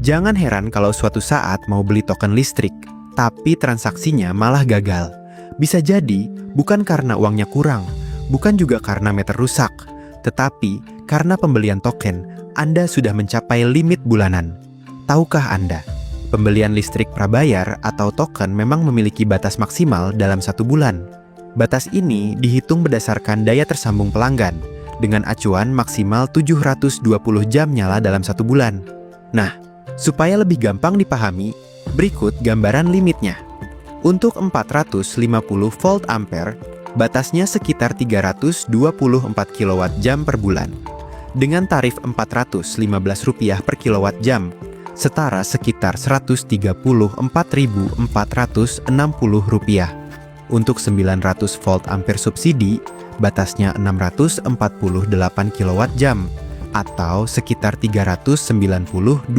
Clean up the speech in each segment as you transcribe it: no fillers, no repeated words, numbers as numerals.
Jangan heran kalau suatu saat mau beli token listrik, tapi transaksinya malah gagal. Bisa jadi bukan karena uangnya kurang, bukan juga karena meter rusak, tetapi karena pembelian token Anda sudah mencapai limit bulanan. Tahukah Anda, pembelian listrik prabayar atau token memang memiliki batas maksimal dalam 1 bulan. Batas ini dihitung berdasarkan daya tersambung pelanggan, dengan acuan maksimal 720 jam nyala dalam 1 bulan. Nah, supaya lebih gampang dipahami, berikut gambaran limitnya. Untuk 450 volt ampere, batasnya sekitar 324 kWh per bulan. Dengan tarif Rp415 per kWh, setara sekitar Rp134.460. Untuk 900 volt ampere subsidi, batasnya 648 kWh atau sekitar Rp392.040.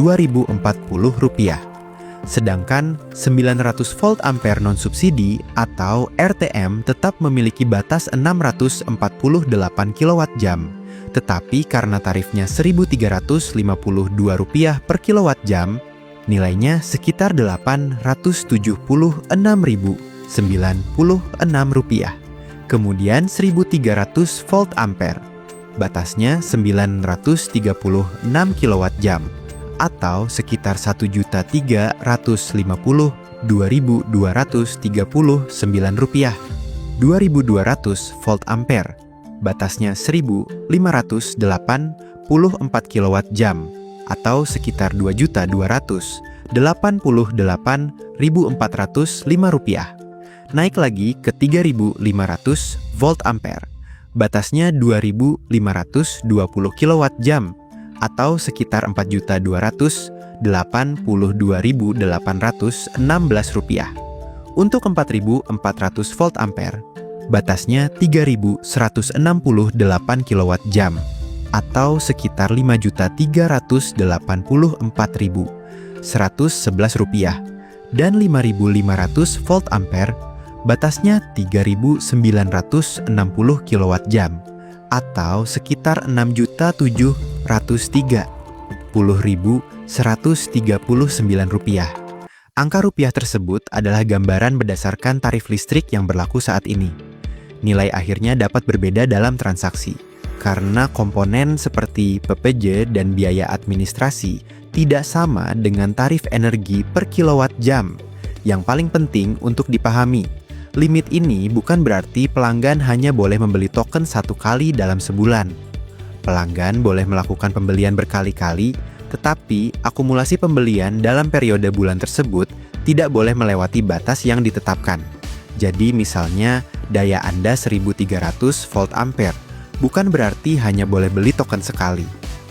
Sedangkan 900 volt ampere non subsidi atau RTM tetap memiliki batas 648 kWh, tetapi karena tarifnya Rp1.352 per kWh, nilainya sekitar Rp876.096. Kemudian 1300 volt ampere, batasnya 936 kWh atau sekitar Rp1.752.239. 2200 volt ampere, batasnya 1584 kWh atau sekitar Rp2.288.405. Naik lagi ke 3500 volt ampere, batasnya 2520 kWh atau sekitar Rp4.282.816. Untuk 4400 volt ampere, batasnya 3168 kWh atau sekitar Rp5.384.111. Dan 5500 volt ampere, batasnya 3960 kWh atau sekitar Rp6.703.139. Angka rupiah tersebut adalah gambaran berdasarkan tarif listrik yang berlaku saat ini. Nilai akhirnya dapat berbeda dalam transaksi, karena komponen seperti PPJ dan biaya administrasi tidak sama dengan tarif energi per kilowatt jam. Yang paling penting untuk dipahami, limit ini bukan berarti pelanggan hanya boleh membeli token 1 kali dalam sebulan. Pelanggan boleh melakukan pembelian berkali-kali, tetapi akumulasi pembelian dalam periode bulan tersebut tidak boleh melewati batas yang ditetapkan. Jadi misalnya daya Anda 1300 volt ampere, bukan berarti hanya boleh beli token sekali.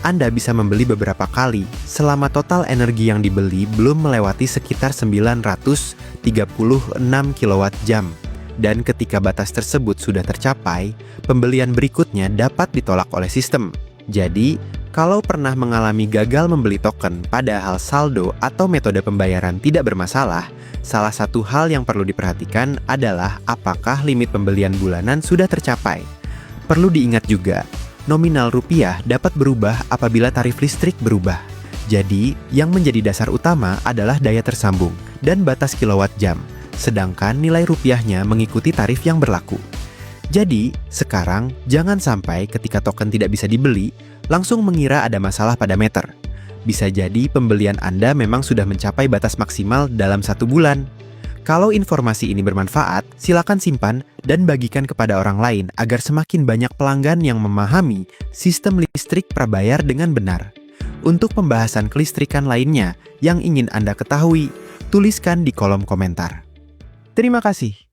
Anda bisa membeli beberapa kali selama total energi yang dibeli belum melewati sekitar 936 kWh. Dan ketika batas tersebut sudah tercapai, pembelian berikutnya dapat ditolak oleh sistem. Jadi, kalau pernah mengalami gagal membeli token padahal saldo atau metode pembayaran tidak bermasalah, salah satu hal yang perlu diperhatikan adalah apakah limit pembelian bulanan sudah tercapai. Perlu diingat juga, nominal rupiah dapat berubah apabila tarif listrik berubah. Jadi, yang menjadi dasar utama adalah daya tersambung dan batas kilowatt jam, sedangkan nilai rupiahnya mengikuti tarif yang berlaku. Jadi, sekarang jangan sampai ketika token tidak bisa dibeli, langsung mengira ada masalah pada meter. Bisa jadi pembelian Anda memang sudah mencapai batas maksimal dalam 1 bulan. Kalau informasi ini bermanfaat, silakan simpan dan bagikan kepada orang lain agar semakin banyak pelanggan yang memahami sistem listrik prabayar dengan benar. Untuk pembahasan kelistrikan lainnya yang ingin Anda ketahui, tuliskan di kolom komentar. Terima kasih.